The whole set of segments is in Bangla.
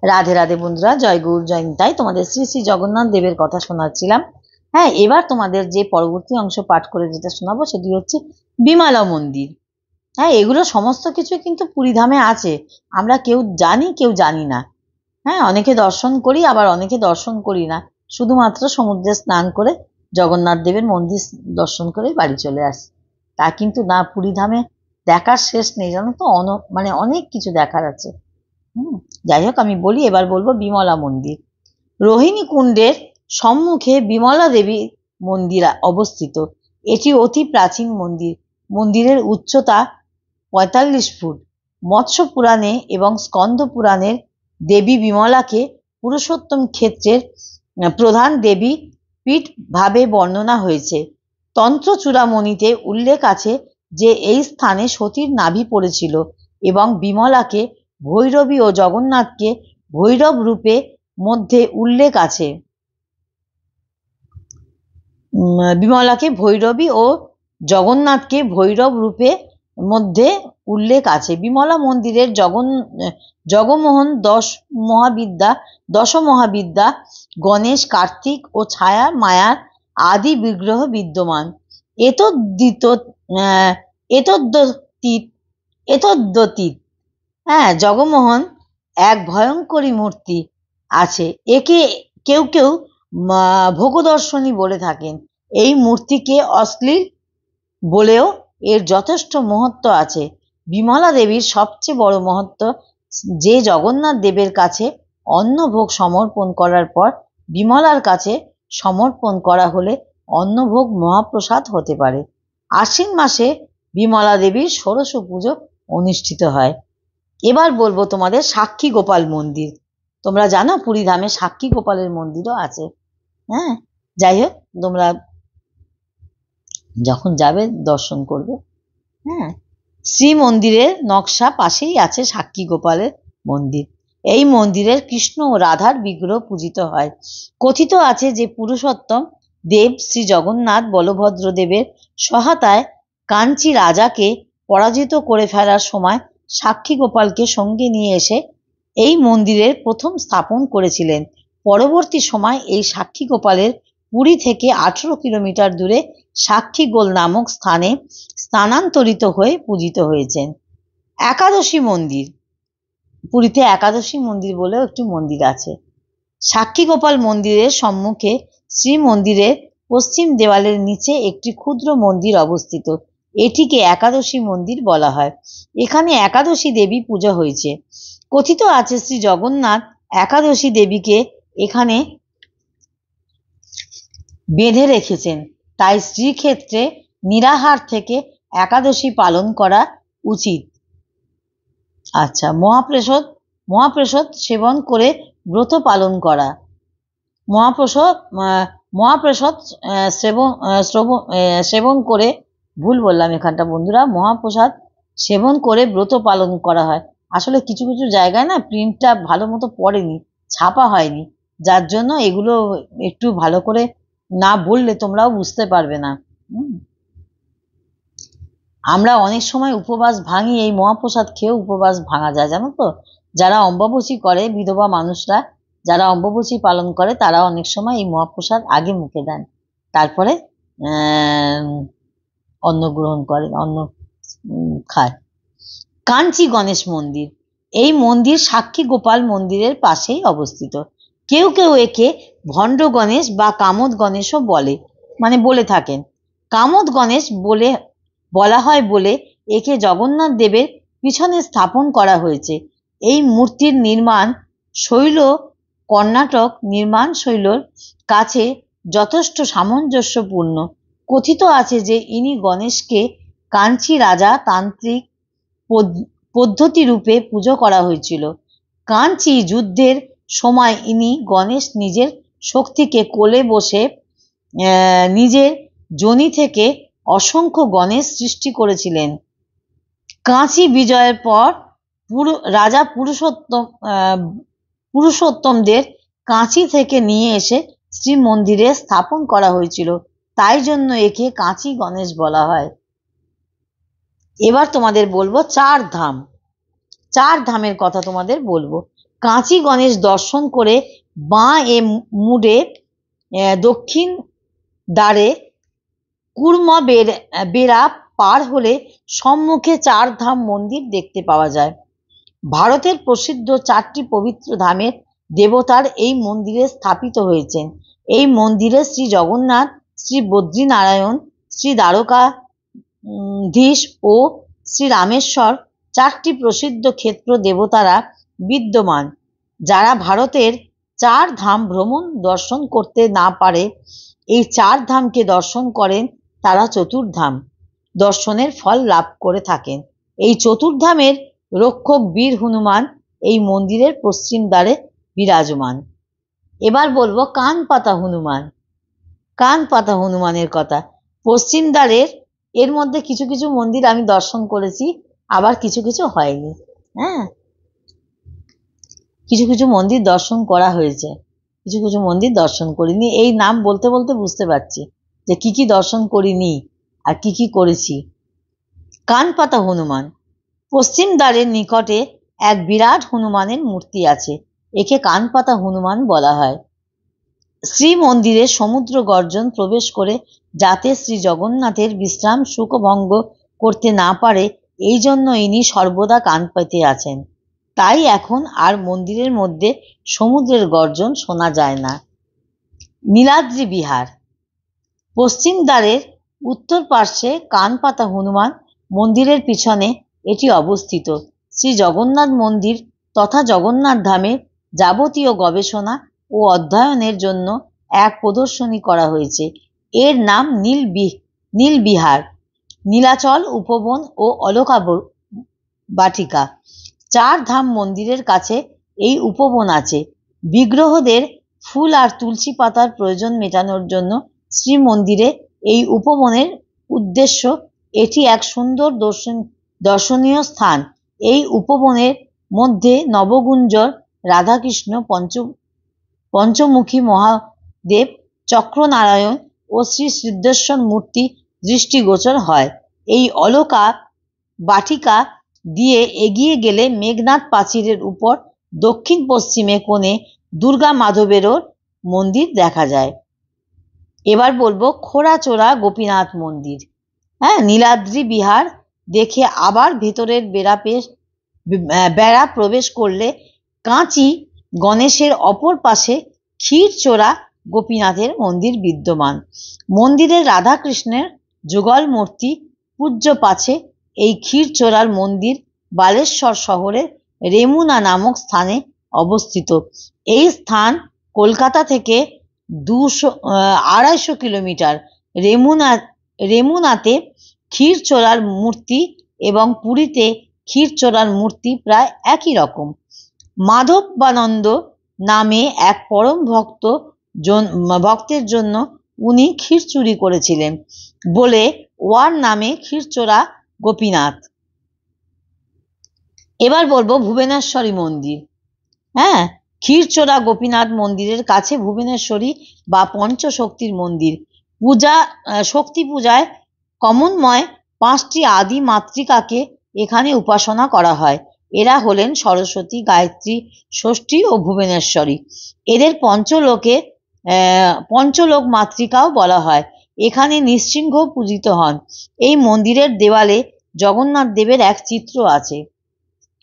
রাধে রাধে বন্ধুরা, জয় গৌর জয় নিতাই। তোমাদের শ্রী শ্রী জগন্নাথ দেবের কথা শোনাচ্ছিলাম। হ্যাঁ, এবার তোমাদের যে পরবর্তী অংশ পাঠ করে যেটা শোনাবো সেটি হচ্ছে বিমলা মন্দির। হ্যাঁ, এগুলো সমস্ত কিছু কিন্তু পুরীধামে আছে। আমরা কেউ জানি, কেউ জানি না। হ্যাঁ, অনেকে দর্শন করি, আবার অনেকে দর্শন করি না। শুধুমাত্র সমুদ্রে স্নান করে জগন্নাথ দেবের মন্দির দর্শন করে বাড়ি চলে আসি। তা কিন্তু না, পুরীধামে দেখার শেষ নেই, জানো তো। মানে অনেক কিছু দেখার আছে। যাই হোক, আমি বলি, এবার বলবো বিমলা মন্দির। রোহিণী কুণ্ডের সম্মুখে বিমলা দেবী মন্দির অবস্থিত। এটি অতি প্রাচীন মন্দির। মন্দিরের উচ্চতা ৪৫ ফুট। মৎস্য পুরাণে এবং স্কন্দ পুরাণের দেবী বিমলাকে পুরুষোত্তম ক্ষেত্রের প্রধান দেবী পীঠ ভাবে বর্ণনা হয়েছে। তন্ত্র চূড়ামণিতে উল্লেখ আছে যে এই স্থানে সতীর নাভি পড়েছিল এবং বিমলাকে ভৈরবী ও জগন্নাথকে ভৈরব রূপে মধ্যে উল্লেখ আছে। বিমলাকে ভৈরবী ও জগন্নাথকে ভৈরব রূপে মধ্যে উল্লেখ আছে। বিমলা মন্দিরের জগমোহন দশ মহাবিদ্যা গণেশ, কার্তিক ও ছায়া মায়ার আদি বিগ্রহ বিদ্যমান। এতদ্যোতীত হ্যাঁ, জগমোহন এক ভয়ঙ্করী মূর্তি আছে। একে কেউ কেউ ভোগদর্শনী বলে থাকেন। এই মূর্তিকে অশ্লীল বলেও এর যথেষ্ট মহত্ব আছে। বিমলা দেবীর সবচেয়ে বড় মহত্ব যে জগন্নাথ দেবের কাছে অন্নভোগ সমর্পণ করার পর বিমলার কাছে সমর্পণ করা হলে অন্নভোগ মহাপ্রসাদ হতে পারে। আশ্বিন মাসে বিমলা দেবীর ষোড়শ পুজো অনুষ্ঠিত হয়। এবার বলবো তোমাদের সাক্ষী গোপাল মন্দির। তোমরা জানো পুরীধামে সাক্ষী গোপালের মন্দিরও আছে। হ্যাঁ, যাই হোক, তোমরা যখন যাবে দর্শন করবে। হ্যাঁ, শ্রী মন্দিরের নকশা পাশেই আছে সাক্ষী গোপালের মন্দির। এই মন্দিরের কৃষ্ণ ও রাধার বিগ্রহ পূজিত হয়। কথিত আছে যে পুরুষোত্তম দেব শ্রী জগন্নাথ বলভদ্র দেবের সহায়তায় কাঞ্চি রাজাকে পরাজিত করে ফেলার সময় সাক্ষী গোপালকে সঙ্গে নিয়ে এসে এই মন্দিরের প্রথম স্থাপন করেছিলেন। পরবর্তী সময় এই সাক্ষী গোপালের পুরী থেকে 18 কিলোমিটার দূরে সাক্ষীগোল নামক স্থানে স্থানান্তরিত হয়ে পূজিত হয়েছেন। একাদশী মন্দির। পুরীতে একাদশী মন্দির বলেও একটি মন্দির আছে। সাক্ষী গোপাল মন্দিরের সম্মুখে শ্রী মন্দিরের পশ্চিম দেওয়ালের নিচে একটি ক্ষুদ্র মন্দির অবস্থিত। এটিকে একাদশী মন্দির বলা হয়। এখানে একাদশী দেবী পূজা হয়েছে। কথিত আছে শ্রী জগন্নাথ একাদশী দেবীকে এখানে বেঁধে রেখেছেন, তাই শ্রীক্ষেত্রে নিরাহার থেকে একাদশী পালন করা উচিত। আচ্ছা, মহাপ্রসাদ সেবন করে ব্রত পালন করা। মহাপ্রসাদ সেবন করে, ভুল বললাম এখানটা বন্ধুরা, মহাপ্রসাদ সেবন করে ব্রত পালন করা হয়। আসলে কিছু কিছু জায়গায় না প্রিন্টটা ভালো মতো পড়েনি, ছাপা হয়নি, যার জন্য এগুলো একটু ভালো করে না বললে তোমরাও বুঝতে পারবে না। আমরা অনেক সময় উপবাস ভাঙি, এই মহাপ্রসাদ খেয়েও উপবাস ভাঙা যায়, জানো তো। যারা অম্বাবসী করে, বিধবা মানুষরা যারা অম্বাবসী পালন করে, তারা অনেক সময় এই মহাপ্রসাদ আগে মুখে দেন, তারপরে অন্ন গ্রহণ করে, অন্ন খায়। কাঞ্চি গণেশ মন্দির। এই মন্দির সাক্ষী গোপাল মন্দিরের পাশেই অবস্থিত। কেউ কেউ একে ভণ্ড গণেশ বা কামদ গণেশও বলে থাকেন। কামদ গণেশ বলা হয় বলে একে জগন্নাথ দেবের পিছনে স্থাপন করা হয়েছে। এই মূর্তির নির্মাণ শৈল কর্ণাটক নির্মাণ শৈলীর কাছে যথেষ্ট সামঞ্জস্যপূর্ণ। কথিত আছে যে ইনি গণেশকে কাঞ্চি রাজা তান্ত্রিক পদ্ধতি রূপে পুজো করা হয়েছিল। কাঞ্চি যুদ্ধের সময় ইনি গণেশ নিজের শক্তিকে কোলে বসে নিজের যোনি থেকে অসংখ্য গণেশ সৃষ্টি করেছিলেন। কাঞ্চি বিজয়ের পর রাজা পুরুষোত্তমদের কাঁচি থেকে নিয়ে এসে শ্রী মন্দিরে স্থাপন করা হয়েছিল, তাই জন্য একে কাঁচি গণেশ বলা হয়। এবার তোমাদের বলবো চার ধামের কথা তোমাদের বলবো। কাঁচি গণেশ দর্শন করে বাঁ মুড়ে দক্ষিণ দ্বারে কুর্মা বেড়া পার হলে সম্মুখে চারধাম মন্দির দেখতে পাওয়া যায়। ভারতের প্রসিদ্ধ 4টি পবিত্র ধামের দেবতার এই মন্দিরে স্থাপিত হয়েছেন। এই মন্দিরে শ্রী জগন্নাথ, শ্রী বদ্রীনারায়ণ, শ্রী দ্বারকাধীশ ও শ্রী রামেশ্বর 4টি প্রসিদ্ধ ক্ষেত্র দেবতারা বিদ্যমান। যারা ভারতের 4 ধাম ভ্রমণ দর্শন করতে না পারে, এই 4 ধামকে দর্শন করেন, তারা চতুর্ধাম দর্শনের ফল লাভ করে থাকেন। এই চতুর্ধামের রক্ষক বীর হনুমান এই মন্দিরের পশ্চিম দ্বারে বিরাজমান। এবার বলবো কানপাতা হনুমান। কানপাতা হনুমানের কথা। পশ্চিম দ্বারের এর মধ্যে কিছু কিছু মন্দির আমি দর্শন করেছি, আবার কিছু কিছু হয়নি। হ্যাঁ, কিছু কিছু মন্দির দর্শন করা হয়েছে, কিছু কিছু মন্দির দর্শন করিনি। এই নাম বলতে বলতে বুঝতে পারছি যে কি কি দর্শন করিনি আর কি কি করেছি। কানপাতা হনুমান। পশ্চিম দ্বারের নিকটে এক বিরাট হনুমানের মূর্তি আছে, একে কানপাতা হনুমান বলা হয়। শ্রী মন্দিরে সমুদ্র গর্জন প্রবেশ করে যাতে শ্রী জগন্নাথের বিশ্রাম সুখ ভঙ্গ করতে না পারে, এই জন্য ইনি সর্বদা কান পেতে আছেন। তাই এখন আর মন্দিরের মধ্যে সমুদ্রের গর্জন শোনা যায় না। নীলাদ্রি বিহার। পশ্চিম দ্বারের উত্তর পার্শ্বে কানপাতা হনুমান মন্দিরের পিছনে এটি অবস্থিত। শ্রী জগন্নাথ মন্দির তথা জগন্নাথ ধামে যাবতীয় গবেষণা ও অধ্যয়নের জন্য এক প্রদর্শনী করা হয়েছে। এর নাম নীলবিহার, নীলাচল উপবন ও অলকা বাটিকা। 4 ধাম মন্দিরের কাছে এই উপবন আছে। বিগ্রহদের ফুল আর তুলসী পাতার প্রয়োজন মেটানোর জন্য শ্রীমন্দিরে এই উপবনের উদ্দেশ্য। এটি এক সুন্দর দর্শনীয় স্থান। এই উপবনের মধ্যে নবগুঞ্জর রাধাকৃষ্ণ, পঞ্চমুখী মহাদেব, চক্রনারায়ণ ও শ্রী সিদ্ধেশ্বর মূর্তি দৃষ্টিগোচর হয়। এই অলকা বাটিকা দিয়ে এগিয়ে গেলে মেঘনাদ প্রাচীরের উপর দক্ষিণ পশ্চিমে কোণে দুর্গা মাধবেরও মন্দির দেখা যায়। এবার বলবো খোড়াচোরা গোপীনাথ মন্দির। হ্যাঁ, নীলাদ্রি বিহার দেখে আবার ভেতরের বেড়া প্রবেশ করলে কাঁচি গণেশের অপর পাশে ক্ষীরচোরা গোপীনাথের মন্দির বিদ্যমান। মন্দিরের রাধাকৃষ্ণের যুগল মূর্তি পূজ্য পাছে। এই ক্ষীরচোরার মন্দির বালেশ্বর শহরের রেমুনা নামক স্থানে অবস্থিত। এই স্থান কলকাতা থেকে 250 কিলোমিটার। রেমুনাতে ক্ষীরচোরার মূর্তি এবং পুরীতে ক্ষীরচোরার মূর্তি প্রায় একই রকম। মাধবানন্দ নামে এক পরম ভক্তের জন্য উনি ক্ষীর চুরি করেছিলেন বলে ওয়ার নামে ক্ষীরচোরা গোপীনাথ। এবার বলবো ভুবনেশ্বরী মন্দির। হ্যাঁ, ক্ষীরচোরা গোপীনাথ মন্দিরের কাছে ভুবনেশ্বরী বা পঞ্চশক্তির মন্দির। শক্তি পূজায় কমনময় 5টি আদি মাতৃকাকে এখানে উপাসনা করা হয়। এরা হলেন সরস্বতী, গায়ত্রী, ষষ্ঠী ও ভুবনেশ্বরী। এদের পঞ্চলোক মাতৃকাও বলা হয়। এখানে নৃসিংহ পূজিত হন। এই মন্দিরের দেওয়ালে জগন্নাথ দেবের এক চিত্র আছে।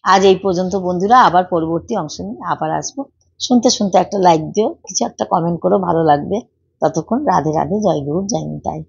আজ এই পর্যন্ত বন্ধুরা, আবার পরবর্তী অংশ নিয়ে আবার আসবো। শুনতে শুনতে একটা লাইক দিও, কিছু একটা কমেন্ট করো, ভালো লাগবে। ততক্ষণ রাধে রাধে, জয় গুরু, জয় নিতাই।